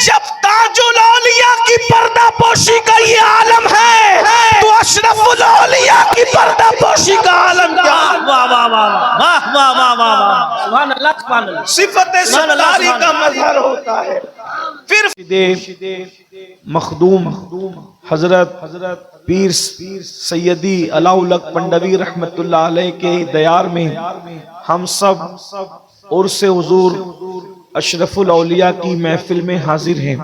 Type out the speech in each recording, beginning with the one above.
جب تاج الاولیاء کی پردہ پوشی کا یہ عالم ہے تو اشرف الاولیاء کی پردہ پوشی کا عالم کیا؟ واہ واہ واہ واہ واہ واہ واہ واہ سبحان اللہ سبحان اللہ. صفت ستاری کا مظہر ہوتا ہے. پھر مخدوم حضرت پیر سیدی علاؤ الحق پنڈوی رحمت اللہ علیہ کے دیار میں ہم سب عرس حضور اشرف الاولیاء کی محفل میں حاضر ہیں.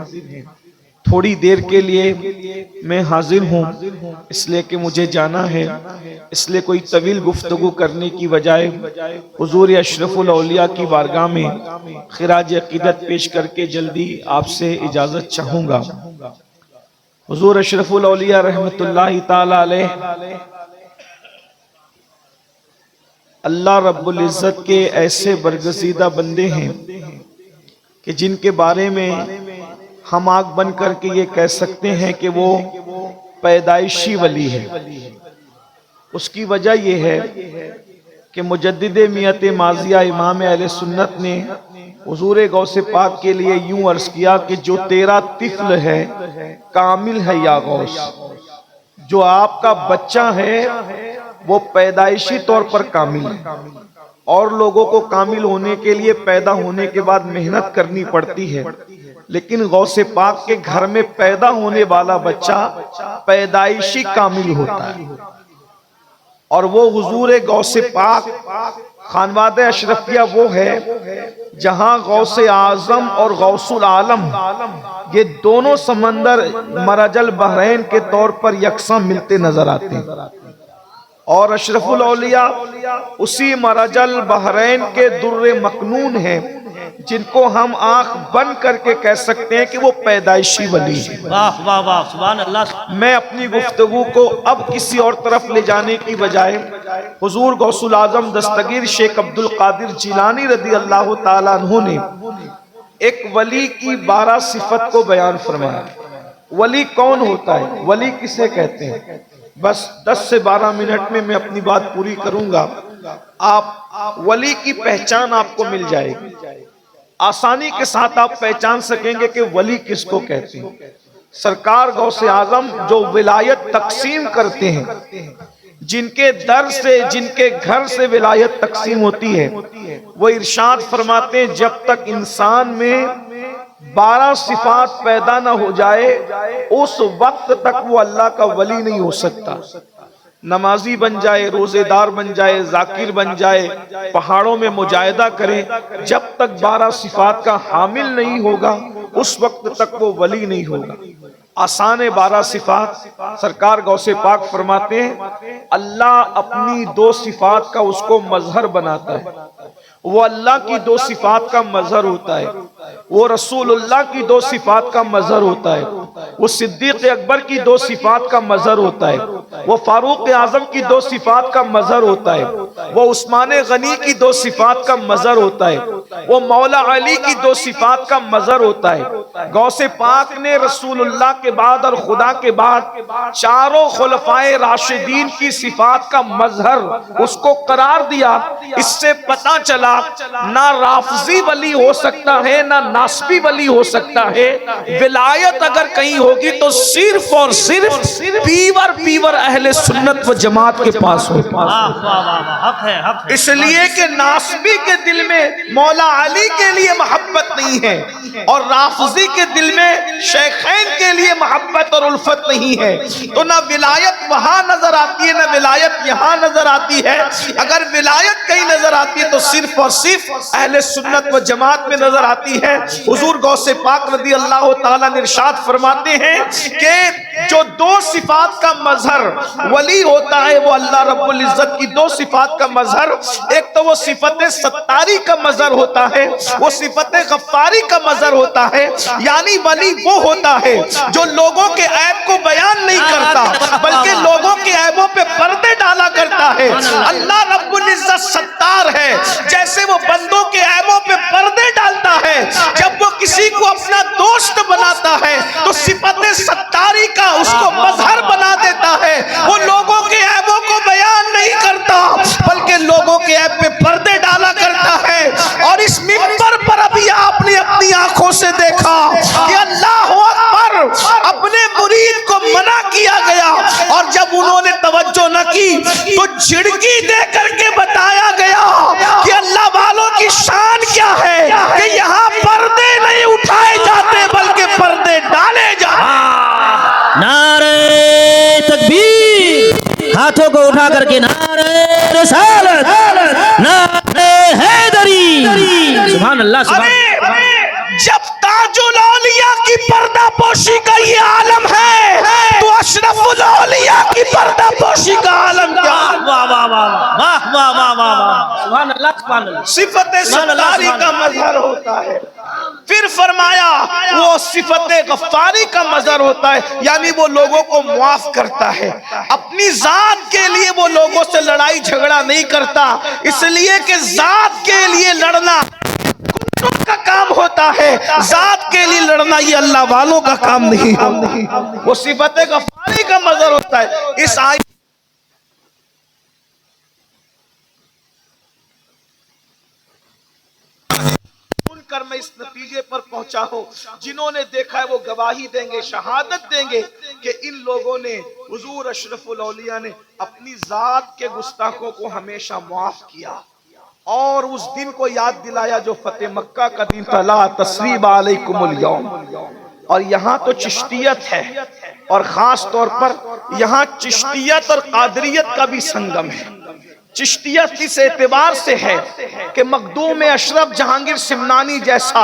تھوڑی دیر کے لیے میں حاضر ہوں اس لیے کہ مجھے جانا ہے، اس لیے کوئی طویل گفتگو کرنے کی بجائے حضور اشرف الاولیاء کی بارگاہ میں خراج عقیدت پیش کر کے جلدی آپ سے اجازت چاہوں گا. حضور اشرف الاولیاء رحمت اللہ تعالی علیہ اللہ رب العزت کے ایسے برگزیدہ بندے ہیں کہ جن کے بارے میں ہم آنکھ بن کر کے یہ کہہ سکتے ہیں کہ وہ پیدائشی ولی ہے. اس کی وجہ یہ ہے کہ مجدد میت ماضیہ امام اہل سنت نے حضور غوث پاک کے لیے یوں عرض کیا کہ جو تیرا طفل ہے کامل ہے یا غوث، جو آپ کا بچہ ہے وہ پیدائشی طور پر کامل ہے. اور لوگوں کو کامل ہونے کے لیے پیدا ہونے کے بعد محنت کرنی پڑتی ہے، لیکن غوث پاک کے گھر میں پیدا ہونے والا بچہ پیدائشی کامل ہوتا ہے. اور وہ حضور غوث پاک خانواد اشرفیہ وہ ہے جہاں غوث اعظم اور غوث العالم یہ دونوں سمندر مرج البحرین کے طور پر یکساں ملتے نظر آتے ہیں. اور اشرف الاولیاء اسی مرج البحرین کے در مکنون ہیں جن کو ہم آنکھ بند کر کے کہہ سکتے ہیں کہ وہ پیدائشی ولی ہیں. واہ واہ واہ سبحان اللہ. میں اپنی گفتگو کو اب کسی اور طرف لے جانے کی بجائے حضور غوث العظم دستگیر شیخ عبد القادر جیلانی رضی اللہ تعالیٰ عنہ نے ایک ولی کی 12 صفت کو بیان فرمایا. ولی کون ہوتا ہے؟ ولی کسے کہتے ہیں؟ بس 10 سے 12 منٹ میں میں اپنی بات پوری کروں گا. آپ ولی کی پہچان آپ کو مل جائے گی، آسانی کے ساتھ آپ پہچان سکیں گے کہ ولی کس کو کہتے ہیں. سرکار غوث اعظم جو ولایت تقسیم کرتے ہیں، جن کے در سے جن کے گھر سے ولایت تقسیم ہوتی ہے، وہ ارشاد فرماتے ہیں جب تک انسان میں 12 صفات پیدا نہ ہو جائے اس وقت تک وہ اللہ کا ولی نہیں ہو سکتا. نمازی بن جائے، روزے دار بن جائے، ذاکر بن جائے، پہاڑوں میں مجاہدہ کرے، جب تک 12 صفات کا حامل نہیں ہوگا اس وقت تک وہ ولی نہیں ہوگا. آسان 12 صفات سرکار غوث پاک فرماتے ہیں اللہ اپنی 2 صفات کا اس کو مظہر بناتا ہے. وہ اللہ کی 2 صفات کا مظہر ہوتا ہے، وہ رسول اللہ کی 2 صفات کا مظہر ہوتا ہے، وہ صدیق اکبر کی 2 صفات کا مظہر ہوتا ہے، وہ فاروق اعظم کی 2 صفات کا مظہر ہوتا ہے، وہ عثمان غنی کی 2 صفات کا مظہر ہوتا ہے، وہ مولا علی کی 2 صفات کا مظہر ہوتا ہے. غوث پاک نے رسول اللہ کے بعد اور خدا کے بعد چاروں خلفائے راشدین کی صفات کا مظہر اس کو قرار دیا. اس سے پتہ چلا نہ رافضی ولی ہو سکتا ہے نہ ناسبی ولی ہو سکتا ہے. ولایت اگر کہیں ہوگی تو صرف اور صرف پیور اہل سنت و جماعت کے پاس ہوگی. حق ہے حق ہے. اس لیے کہ ناسبی کے دل میں مولا علی کے لیے محبت نہیں ہے اور رافضی کے دل میں شیخین کے لیے محبت اور الفت نہیں ہے، تو نہ ولایت وہاں نظر آتی ہے نہ ولایت یہاں نظر آتی ہے. اگر ولایت کہیں نظر آتی ہے تو صرف اور صرف اہل سنت و جماعت میں نظر آتی ہے. حضور غوث پاک رضی اللہ تعالیٰ نے ارشاد فرماتے ہیں کہ جو 2 صفات کا مظہر ولی ہوتا ہے وہ اللہ رب العزت کی 2 صفات کا مظہر، ایک تو وہ صفت ستاری کا مظہر ہوتا ہے، وہ صفت غفاری کا مظہر ہوتا ہے. یعنی ولی وہ ہوتا ہے جو لوگوں کے عیب کو بیان نہیں کرتا بلکہ لوگوں کے عیبوں پہ پردے ڈالا کرتا ہے. اللہ رب العزت ستار ہے، جیسے وہ بندوں کے عیبوں پہ پردے ڈالتا ہے، جب وہ کسی کو اپنا دوست بناتا ہے تو صفت ستاری کا اس کو مظہر بنا دیتا ہے. وہ لوگوں کے عیبوں کو بیان نہیں کرتا بلکہ لوگوں کے عیب پہ پردے ڈالا کرتا ہے. اور اس منبر پر ابھی آپ نے اپنی آنکھوں سے دیکھا کہ کہ نعرہ رسالت، نعرہ حیدری، سبحان اللہ سبحان اللہ۔ جب تاج الاولیاء کی پردہ پوشی کا یہ عالم ہے تو اشرف الاولیاء کی پردہ پوشی کا عالم کیا؟ واہ واہ واہ واہ واہ واہ واہ واہ، سبحان اللہ سبحان اللہ۔ صفت ستاری کا مظہر ہوتا ہے، پھر فرمایا وہ صفت غفاری کا مظہر ہوتا ہے، یعنی وہ لوگوں کو معاف کرتا ہے، اپنی ذات کے لیے وہ لوگوں سے لڑائی جھگڑا نہیں کرتا، اس لیے کہ ذات کے لیے لڑنا کا کام ہوتا ہے، ذات کے لیے لڑنا یہ اللہ والوں کا کام نہیں ہوتا، وہ صفت غفاری کا مظہر ہوتا ہے۔ اس آیت کر میں اس نتیجے پر پہنچا ہوں، جنہوں نے دیکھا ہے وہ گواہی دیں گے، شہادت دیں گے کہ ان لوگوں نے، حضور اشرف الاولیاء نے اپنی ذات کے گستاخوں کو ہمیشہ معاف کیا، اور اس دن کو یاد دلایا جو فتح مکہ کا دن تھا، لا تثریب علیکم اليوم۔ اور یہاں تو چشتیت ہے، اور خاص طور پر یہاں چشتیت اور قادریت کا بھی سنگم ہے۔ چشتیت اس اعتبار سے ہے کہ مخدوم اشرف جہانگیر سمنانی جیسا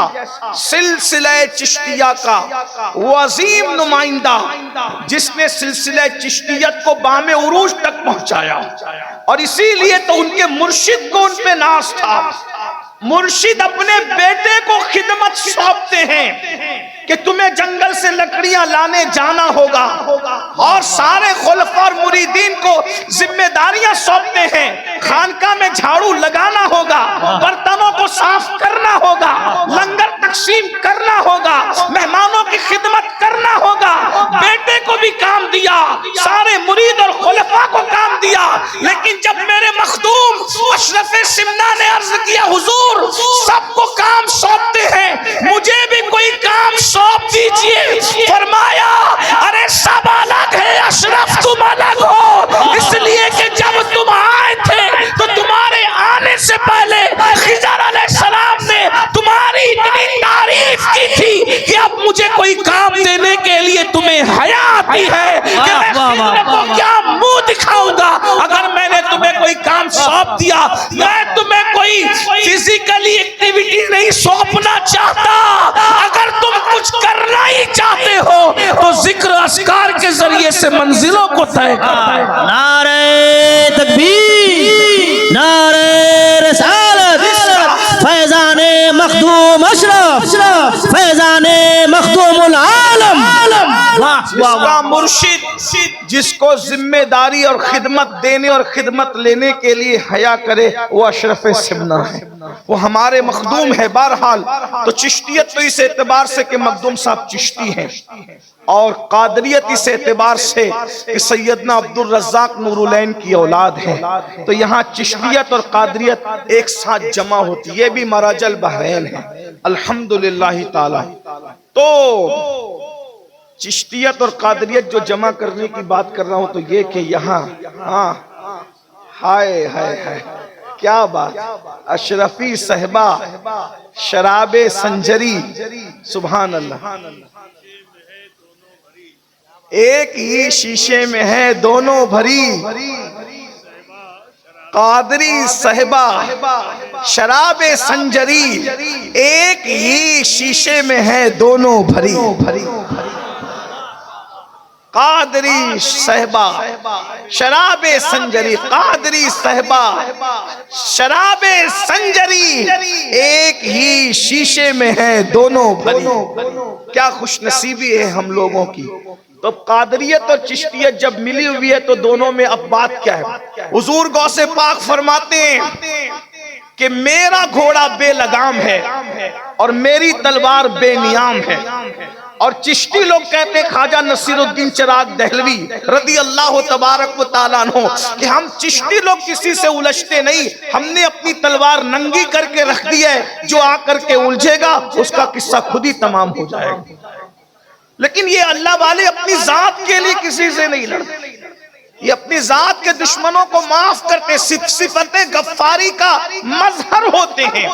سلسلہ چشتیہ کا وہ عظیم نمائندہ جس نے سلسلہ چشتیت کو بام عروج تک پہنچایا، اور اسی لیے تو ان کے مرشد کو ان پہ ناز تھا۔ مرشد اپنے بیٹے کو خدمت سونپتے ہیں کہ تمہیں جنگل سے لکڑیاں لانے جانا ہوگا، اور سارے خلفاء اور مریدین کو ذمہ داریاں سونپتے ہیں، خانقاہ میں جھاڑو لگانا ہوگا، برتنوں کو صاف کرنا ہوگا، لنگر تقسیم کرنا ہوگا، مہمانوں کی خدمت کرنا ہوگا۔ بیٹے کو بھی کام دیا، سارے مرید اور خلفاء کو کام دیا، لیکن جب میرے مخدوم اشرف سمنہ نے عرض کیا حضور سب کو کام سونپتے ہیں، مجھے بھی کوئی کام سونپ دیجئے، فرمایا ارے سب الگ ہے، اشرف تم الگ ہو، اس لیے کہ جب تم آئے تھے تو تمہارے آنے سے پہلے خضر علیہ السلام نے تمہاری اتنی تعریف کی تھی کہ اب مجھے کوئی کام دینے کے لیے تمہیں حیا آتی ہے کہ میں خضر کو کیا منہ دکھاؤں گا۔ اگر میں نے تمہیں کوئی کام سونپ دیا، میں تمہیں کوئی فزیکلی ایکٹیویٹی نہیں سونپنا چاہتا، اگر تم کچھ کرنا ہی چاہتے ہو تو ذکر اذکار کے ذریعے سے منزلوں کو طے کرو۔ نعرہ تکبیر، نعرہ رسالت، فیضان مخدوم اشرف، فیضان مخدوم العالم۔ جس کا مرشد جس کو ذمہ داری اور خدمت دینے اور خدمت لینے کے لیے حیا کرے وہ اشرف سمنہ ہے، وہ ہمارے مخدوم ہے۔ بہرحال تو چشتیت تو اس اعتبار سے کہ مخدوم صاحب چشتی ہیں، اور قادریت اس اعتبار سے کہ سیدنا عبدالرزاق نورالعین کی اولاد ہے، تو یہاں چشتیت اور قادریت ایک ساتھ جمع ہوتی، یہ بھی مراج البحرین ہے الحمدللہ تعالی۔ تو چشتیت اور قادریت جو جمع کرنے کی بات کر رہا ہوں تو یہ کہ یہاں ہائے ہائے ہائے کیا بات، اشرفی صحبہ شراب سنجری، سبحان اللہ، ایک ہی شیشے میں ہے دونوں بھری، قادری صحبہ شراب سنجری، ایک ہی شیشے میں ہے دونوں بھری، قادری صحبہ شراب سنجری، قادری صحبہ شراب سنجری، ایک ہی شیشے میں ہے دونوں بھری۔ کیا خوش نصیبی ہے ہم لوگوں کی۔ تو قادریت اور چشتیت جب ملی ہوئی ہے تو دونوں میں اب بات کیا ہے؟ حضور غوث پاک فرماتے ہیں کہ میرا گھوڑا بے لگام ہے اور میری تلوار بے نیام ہے، اور چشتی لوگ کہتے ہیں خواجہ نصیر الدین چراغ دہلوی رضی اللہ تبارک و تعالیٰ عنہ کہ ہم چشتی لوگ کسی سے الجھتے نہیں، ہم نے اپنی تلوار ننگی کر کے رکھ دی ہے، جو آ کر کے الجھے گا اس کا قصہ خود ہی تمام ہو جائے گا۔ لیکن یہ اللہ والے اپنی ذات کے لیے کسی سے نہیں لڑتے، یہ اپنی ذات کے دشمنوں کو معاف کرتے، صفت غفاری کا مظہر ہوتے ہیں،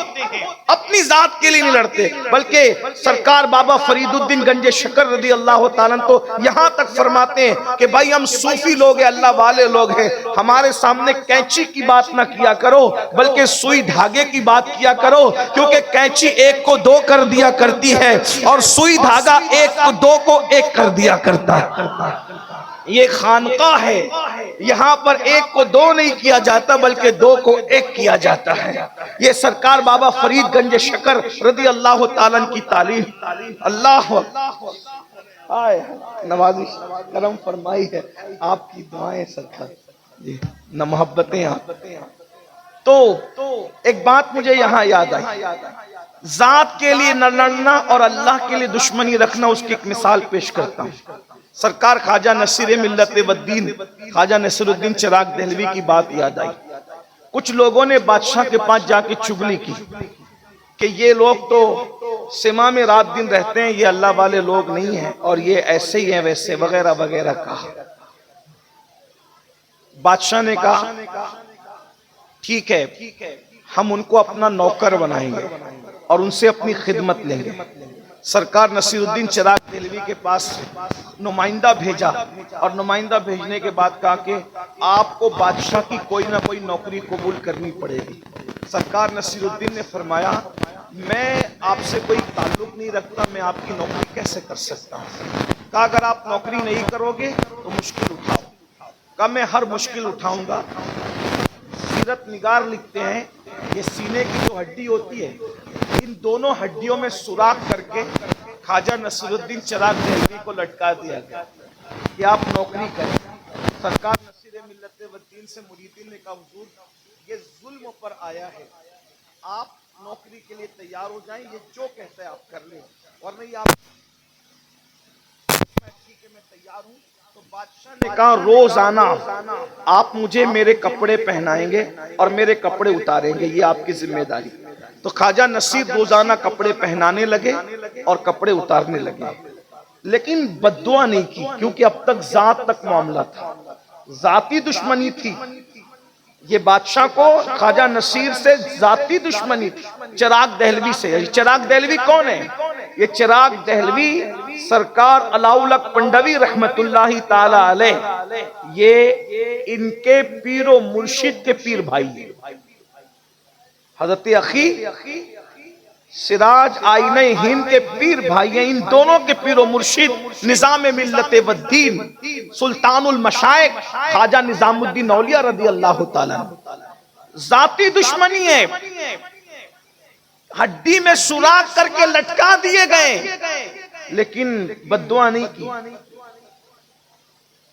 اپنی ذات کے لیے نہیں لڑتے، بلکہ سرکار بابا فرید الدین گنج شکر رضی اللہ تعالیٰ تو یہاں تک فرماتے ہیں کہ بھائی ہم صوفی لوگ ہیں، اللہ والے لوگ ہیں، ہمارے سامنے کینچی کی بات نہ کیا کرو بلکہ سوئی دھاگے کی بات کیا کرو، کیونکہ کینچی ایک کو دو کر دیا کرتی ہے اور سوئی دھاگا ایک کو دو کو ایک کر دیا کرتا ہے۔ یہ خانقاہ ہے، یہاں پر ایک کو دو نہیں کیا جاتا بلکہ دو کو ایک کیا جاتا ہے۔ یہ سرکار بابا فرید گنج شکر رضی اللہ تعالیٰ کی تعلیم۔ اللہ آئے نوازش کرم فرمائی ہے آپ کی دعائیں سرکار جی نہ محبتیں آپ۔ تو ایک بات مجھے یہاں یاد آئی، ذات کے لیے نہ لڑنا اور اللہ کے لیے دشمنی رکھنا، اس کی ایک مثال پیش کرتا ہوں۔ سرکار خواجہ نصیر ملت والدین خواجہ نصیر الدین چراغ دہلوی کی بات یاد آئی۔ کچھ لوگوں نے بادشاہ کے پاس جا کے چغلی کی کہ یہ لوگ تو سما میں رات دن رہتے ہیں، یہ اللہ والے لوگ نہیں ہیں اور یہ ایسے ہی ہیں ویسے وغیرہ وغیرہ کہا۔ بادشاہ نے کہا ٹھیک ہے، ہم ان کو اپنا نوکر بنائیں گے اور ان سے اپنی خدمت لیں گے۔ سرکار نصیر الدین چراغ دہلوی کے پاس نمائندہ بھیجا اور نمائندہ بھیجنے کے بعد کہا کہ آپ کو بادشاہ کی کوئی نہ کوئی نوکری قبول کرنی پڑے گی۔ سرکار نصیر الدین نے فرمایا میں آپ سے کوئی تعلق نہیں رکھتا، میں آپ کی نوکری کیسے کر سکتا ہوں؟ کہا اگر آپ نوکری نہیں کرو گے تو مشکل اٹھاؤ۔ کہا میں ہر مشکل اٹھاؤں گا۔ سیرت نگار لکھتے ہیں یہ سینے کی جو ہڈی ہوتی ہے، ان دونوں ہڈیوں میں سوراخ کر کے خواجہ نصیر الدین چراغ دہلوی کو لٹکا دیا گیا کہ آپ نوکری کریں۔ سرکار نصیر ملت والدین سے مریدین نے کہا حضور یہ ظلم پر آیا ہے، آپ نوکری کے لیے تیار ہو جائیں، یہ جو کہتا ہے آپ کر لیں، ورنہ یہ آپ ٹھیک ہے میں تیار ہوں۔ تو بادشاہ نے کہا روزانہ آپ مجھے میرے کپڑے پہنائیں گے اور میرے کپڑے اتاریں گے، یہ آپ کی ذمہ داری۔ تو خواجہ نصیر روزانہ کپڑے پہنانے لگے اور کپڑے اتارنے لگے، لیکن بد دعا نہیں کی کیونکہ اب تک ذات تک معاملہ تھا، ذاتی دشمنی تھی۔ یہ بادشاہ کو خواجہ نصیر سے ذاتی دشمنی تھی، چراغ دہلوی سے۔ چراغ دہلوی کون ہے؟ یہ چراغ دہلوی سرکار علاؤ الحق پنڈوی رحمت اللہ تعالی علیہ، یہ ان کے پیر و مرشد کے پیر بھائی ہیں۔ حضرت اخی سراج آئینہ ہند کے پیر بھائی ہیں، ان دونوں کے پیر و مرشد نظام ملت والدین سلطان المشائخ خواجہ نظام الدین اولیاء رضی اللہ تعالیٰ۔ ذاتی دشمنی ہے، ہڈی میں سوراخ کر کے لٹکا دیے گئے، لیکن بد دعا نہیں کی،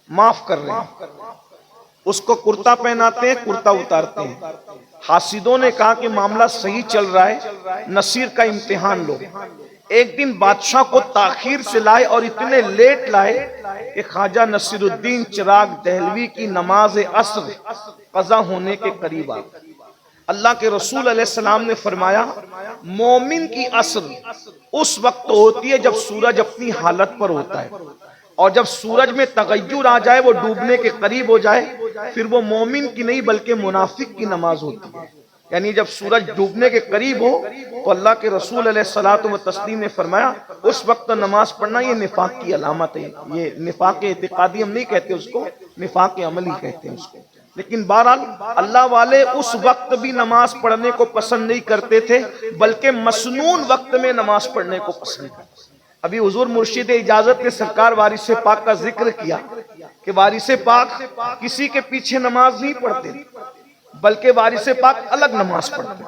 معاف کر رہے ہیں۔ اس کو کرتا پہناتے ہیں، کرتا اتارتے ہیں۔ حاسدوں نے کہا کہ معاملہ صحیح چل رہا ہے، نصیر کا امتحان لو۔ ایک دن بادشاہ کو تاخیر سے لائے اور اتنے لیٹ لائے کہ خواجہ نصیر الدین چراغ دہلوی کی نماز عصر قضا ہونے کے قریب آ گئی۔ اللہ کے رسول علیہ السلام نے فرمایا مومن کی عصر اس وقت ہوتی ہے جب سورج اپنی حالت پر ہوتا ہے، اور جب سورج میں تغیر آ جائے، وہ ڈوبنے کے قریب ہو جائے، پھر وہ مومن کی نہیں بلکہ منافق کی نماز ہوتی ہے۔ یعنی جب سورج ڈوبنے کے قریب ہو تو اللہ کے رسول علیہ الصلوۃ والتسلیم نے فرمایا اس وقت نماز پڑھنا یہ نفاق کی علامت ہے۔ یہ نفاق اعتقادی ہم نہیں کہتے اس کو، نفاق عملی کہتے ہیں اس کو۔ لیکن بہرحال اللہ والے اس وقت بھی نماز پڑھنے کو پسند نہیں کرتے تھے، بلکہ مسنون وقت میں نماز پڑھنے کو پسند کرتے۔ ابھی حضور مرشد اجازت نے سرکار وارث پاک کا ذکر کیا کہ وارث پاک کسی کے پیچھے نماز نہیں پڑھتے بلکہ وارث پاک الگ نماز پڑھتے۔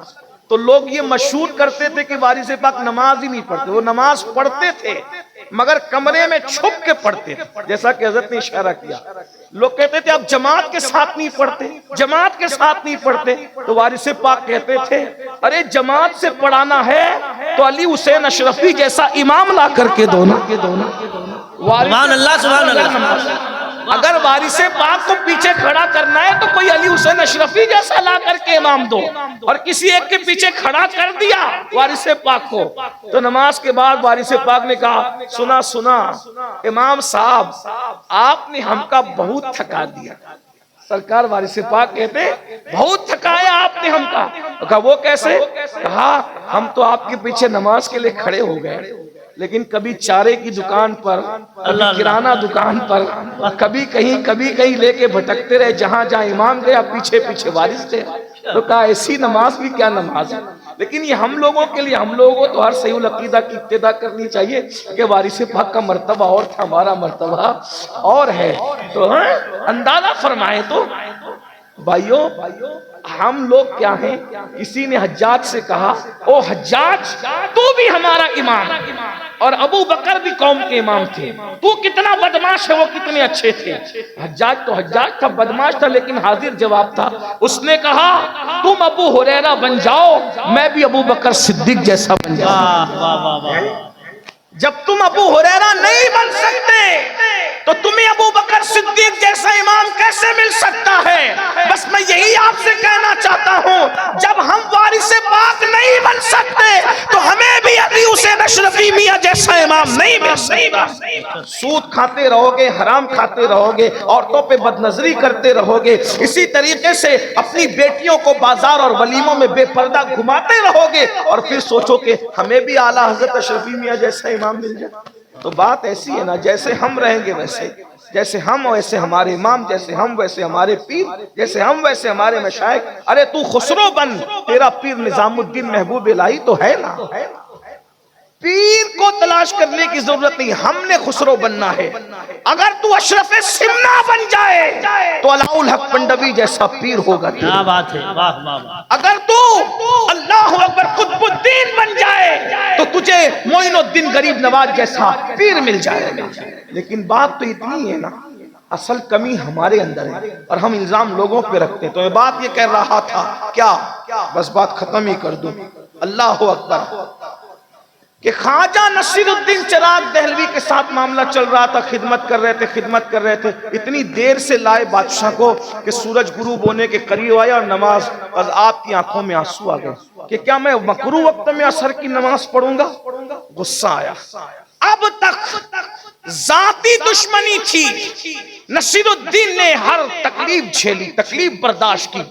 تو لوگ یہ مشہور کرتے تھے کہ وارث پاک نماز ہی نہیں پڑھتے، وہ نماز پڑھتے تھے مگر کمرے میں چھپ کے پڑھتے تھے، جیسا کہ حضرت نے اشارہ کیا۔ لوگ کہتے تھے آپ جماعت کے ساتھ نہیں پڑھتے، جماعت کے ساتھ نہیں پڑھتے، تو وارث پاک کہتے تھے ارے جماعت سے پڑھانا ہے تو علی حسین اشرفی جیسا امام لا کر کے دو نا۔ سبحان اللہ سبحان اللہ۔ اگر وارث پاک کو پیچھے کھڑا کرنا ہے تو کوئی علی حسین اشرفی جیسا لا کر کے امام دو، اور کسی ایک کے پیچھے کھڑا کر دیا وارث پاک کو تو نماز کے بعد وارث پاک نے کہا سنا سنا امام صاحب آپ نے ہم کا بہت تھکا دیا۔ سرکار وارث پاک کہتے بہت تھکایا آپ نے ہم کا۔ کہا وہ کیسے؟ کہا ہم تو آپ کے پیچھے نماز کے لیے کھڑے ہو گئے، لیکن کبھی چارے کی دکان پر، کبھی کرانہ دکان پر، کبھی کہیں لے کے بھٹکتے رہے، جہاں جہاں امام گیا پیچھے پیچھے وارث تھے۔ تو کہا ایسی نماز بھی کیا نماز ہے؟ لیکن یہ ہم لوگوں کے لیے، ہم لوگوں کو تو ہر صحیح العقیدہ کی ابتدا کرنی چاہیے کہ وارث پاک کا مرتبہ اور تھا، ہمارا مرتبہ اور ہے۔ تو اندازہ فرمائیں تو بھائیوں ہم لوگ کیا ہیں؟ کسی نے حجاج سے کہا او حجاج تو بھی ہمارا امام، اور ابو بکر بھی قوم کے امام تھے، تو کتنا بدماش ہے، وہ کتنے اچھے تھے۔ حجاج تھا، بدماش تھا، لیکن حاضر جواب تھا۔ اس نے کہا تم ابو ہریرہ بن جاؤ، میں بھی ابو بکر صدیق جیسا بن جاؤں۔ جب تم ابو ہریرہ نہیں بن سکتے تو تمہیں ابو بکر صدیق جیسا امام کیسے مل سکتا ہے؟ بس میں یہی آپ سے کہنا چاہتا ہوں، جب ہم وارث پاک نہیں بن سکتے تو ہمیں بھی علی حسین اشرفی میاں جیسا امام نہیں مل سکتا۔ سود کھاتے رہو گے، حرام کھاتے رہو گے، عورتوں پہ بد نظری کرتے رہو گے، اسی طریقے سے اپنی بیٹیوں کو بازار اور ولیموں میں بے پردہ گھماتے رہو گے، اور پھر سوچو کہ ہمیں بھی اعلیٰ حضرت اشرفی میاں جیسا امام مل جائے۔ تو بات ایسی ہے نا، جیسے ہم رہیں گے ویسے، جیسے ہم ویسے ہمارے امام، جیسے ہم ویسے ہمارے پیر، جیسے ہم ویسے ہمارے مشائخ۔ ارے تو خسرو بن، تیرا پیر نظام الدین محبوب الہی تو ہے نا۔ پیر کو تلاش کرنے کی ضرورت نہیں، ہم نے خسرو بننا ہے۔ اگر تو اشرف سمنا بن جائے تو علاء الحق پنڈوی جیسا پیر ہوگا۔ کیا بات ہے، واہ واہ واہ۔ اگر تو اللہ اکبر قطب الدین بن جائے تو تجھے معین الدین غریب نواز جیسا پیر مل جائے گا۔ لیکن بات تو اتنی ہے نا، اصل کمی ہمارے اندر ہے اور ہم الزام لوگوں پہ رکھتے ہیں۔ تو میں بات یہ کہہ رہا تھا، کیا بس بات ختم ہی کر دوں، اللہ اکبر، کہ خواجہ نصیر الدین چراغ دہلوی کے ساتھ معاملہ چل رہا تھا، خدمت کر رہے تھے، اتنی دیر سے لائے بادشاہ کو کہ سورج غروب ہونے کے قریب آیا اور نماز، اور آپ کی آنکھوں میں آنسو آ گئے کہ کیا میں مکروہ وقت میں عصر کی نماز پڑھوں گا؟ غصہ آیا۔ اب تک ذاتی دشمنی تھی، نصیر الدین نے ہر تکلیف جھیلی، تکلیف برداشت کی،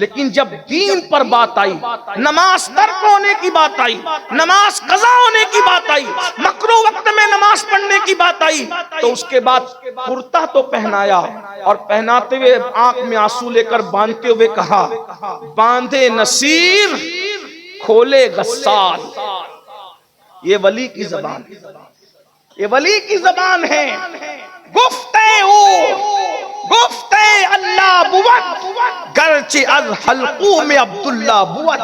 لیکن جب دین پر بات آئی، نماز ترک ہونے کی بات آئی، نماز قضا ہونے کی بات آئی، مکروہ وقت میں نماز پڑھنے کی بات آئی، تو اس کے بعد کرتا تو پہنایا، اور پہناتے ہوئے آنکھ میں آنسو لے کر باندھتے ہوئے کہا باندھے نصیر کھولے غسال۔ یہ ولی کی زبان ہے، یہ ولی کی زبان ہے۔ گفتے اللہ بوت گرچہ از حلقوم عبداللہ بوت،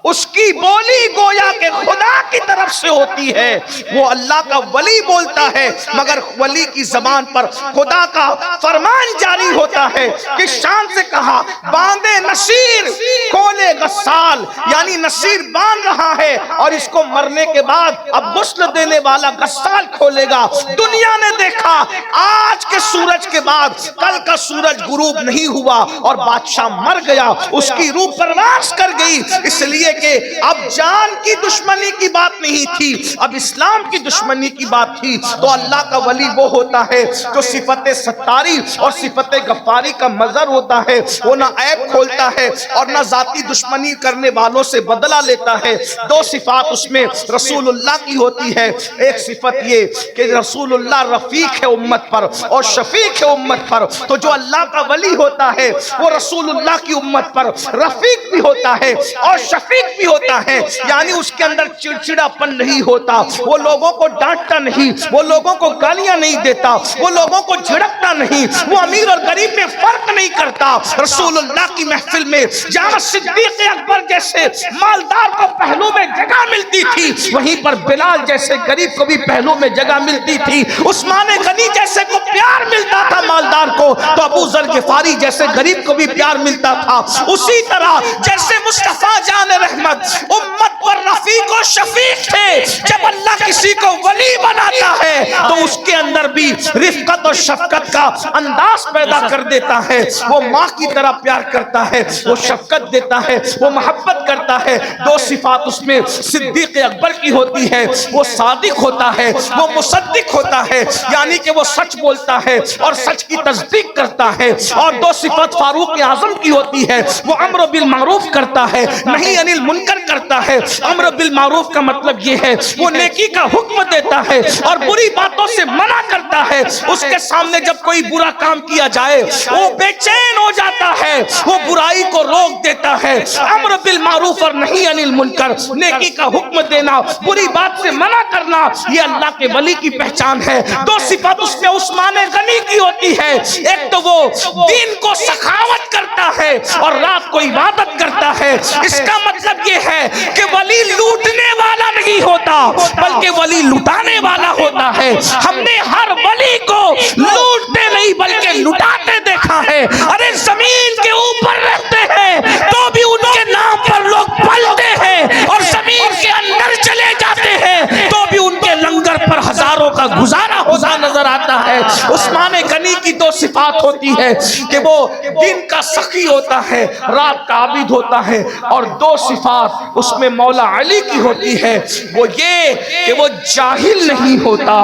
اس کی بولی گویا کہ خدا کی طرف سے ہوتی ہے، وہ اللہ کا ولی بولتا ہے، مگر ولی کی زبان پر خدا کا فرمان جاری ہوتا ہے۔ کہ شان سے کہا باندھے نصیر کھولے غسال، یعنی نصیر باندھ رہا ہے اور اس کو مرنے کے بعد اب غسل دینے والا غسال کھولے گا۔ دنیا نے دیکھا آج کے سورج کے بعد کل کا سورج غروب نہیں ہوا اور بادشاہ مر گیا، اس کی روح پرواز کر گئی، اس لیے کہ اب جان کی دشمنی کی بات نہیں تھی، اب اسلام کی دشمنی کی بات تھی۔ تو اللہ کا ولی وہ ہوتا ہے جو صفت ستاری اور صفت غفاری کا مظہر ہوتا ہے، وہ نہ عیب کھولتا ہے اور نہ ذاتی دشمنی کرنے والوں سے بدلہ لیتا ہے۔ دو صفات اس میں رسول اللہ کی ہوتی ہے، ایک صفت یہ کہ رسول اللہ رفیق ہے امت پر اور شفیق ہے امت پر، تو جو اللہ کا ولی ہوتا ہے وہ رسول اللہ کی امت پر رفیق بھی ہوتا ہے اور شفیق بھی ہوتا ہے، یعنی اس کے اندر چڑچڑا پن نہیں ہوتا، وہ لوگوں کو ڈانٹتا نہیں، وہ لوگوں کو گالیاں نہیں دیتا، وہ لوگوں کو جھڑکتا نہیں، وہ امیر اور غریب میں فرق نہیں کرتا. رسول اللہ کی محفل میں جہاں صدیق اکبر جیسے مالدار کو پہلو میں جگہ ملتی تھی، وہیں پر بلال جیسے غریب کو بھی پہلو میں جگہ ملتی تھی. عثمان غنی جیسے کو پیار ملتا تھا مالدار کو، تو ابو ذر غفاری جیسے غریب کو بھی پیار ملتا تھا. اسی طرح جیسے مصطفیٰ جان رحمت امت پر رفیق و شفیق تھے، جب اللہ کسی کو ولی بناتا ہے تو اس کے اندر بھی رفقت اور شفقت کا انداز پیدا کر دیتا ہے. وہ ماں کی طرح پیار کرتا ہے، وہ شفقت دیتا ہے، وہ محبت کرتا ہے. دو صفات اس میں صدیق اکبر کی ہوتی ہے، وہ صادق ہوتا ہے، وہ مصدق ہوتا ہے، یعنی کہ وہ سچ بولتا ہے اور سچ کی تصدیق کرتا ہے. اور دو صفات فاروق اعظم کی ہوتی ہے، وہ امر بالمعروف کرتا ہے، نہیں انل منکر کرتا ہے. امر بالمعروف کا مطلب یہ ہے وہ نیکی کا حکم دیتا ہے اور بری باتوں سے منع کرتا ہے. اس کے سامنے جب کوئی برا کام کیا جائے وہ بے چین ہو جاتا ہے، وہ برائی کو روک دیتا ہے. امر بالمعروف اور نہیں انل منکر، نیکی کا حکم دینا، بری بات سے منع کرنا، یہ اللہ کے ولی کی پہچان ہے. دو صفات اس میں عثمان غنی کی ہوتی ہے. ایک تو وہ دین کو سخاوت کرتا ہے اور رات کو عبادت کرتا ہے. اس کا مطلب یہ ہے کہ ولی لوٹنے والا نہیں ہوتا بلکہ ولی لٹانے والا ہوتا ہے. ہم نے ہر ولی کو لوٹتے نہیں بلکہ لٹاتے دیکھا ہے. ارے زمین کے اوپر رہتے ہیں تو بھی ان کے نام پر لوگ پلتے ہیں، اور زمین کے اندر چلے جاتے ہیں تو بھی ان کے لنگر پر ہزاروں کا گزارا ہوتا نظر آتا ہے. عثمان غنی کی دو صفات ہوتی ہے کہ وہ دن کا سخی ہوتا ہے، رات کا عابد ہوتا ہے. اور دو صفات اس میں مولا علی کی ہوتی ہے، وہ یہ کہ وہ جاہل نہیں ہوتا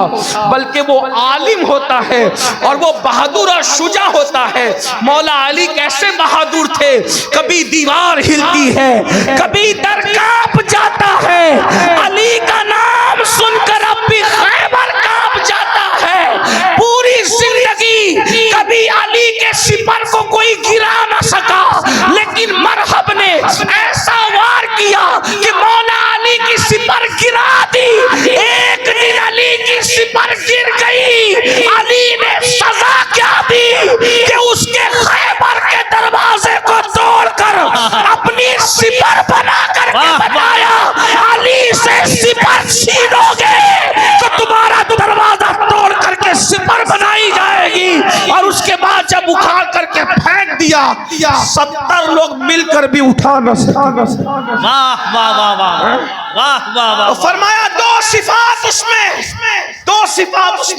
بلکہ وہ عالم ہوتا ہے اور وہ بہادر اور شجاع ہوتا ہے. مولا علی کیسے بہادر تھے، کبھی دیوار ہلتی ہے کبھی در کانپ جاتا ہے. علی کا نام سن کر اب بھی خیبر کانپ جاتا ہے. پوری زندگی کبھی علی کے سپر کو کوئی گرا نہ سکا، لیکن مرحب نے ایسا وار کیا کہ مولا علی کی سپر گرا دی. ایک دن علی کی سپر گر گئی، علی نے سزا کیا دی کہ اس کے خیبر کے دروازے کو توڑ کر اپنی سپر بنا کر کے بتایا، علی سے سپر چھینو گے تو تمہارا دروازہ توڑ کر کے سپر بنائی جائے گی. اور اس کے بعد جب اکھاڑ کر کے پھینک دیا 70 لوگ مل کر بھی اٹھا نہ سکے. واہ واہ واہ واہ واہ واہ واہ. فرمایا دو صفات اس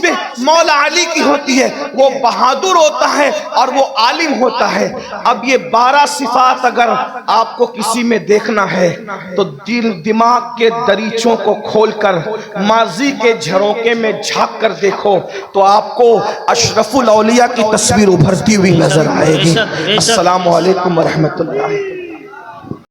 میں مولا علی کی ہوتی ہے، وہ بہادر ہوتا ہے اور وہ عالم ہوتا ہے. اب یہ 12 صفات اگر آپ کو کسی میں دیکھنا ہے تو دل دماغ کے دریچوں کو کھول کر ماضی کے جھروکے میں جھانک کر دیکھو تو آپ کو اشرف الاولیاء کی تصویر ابھرتی ہوئی نظر آئے گی. السلام علیکم ورحمۃ اللہ.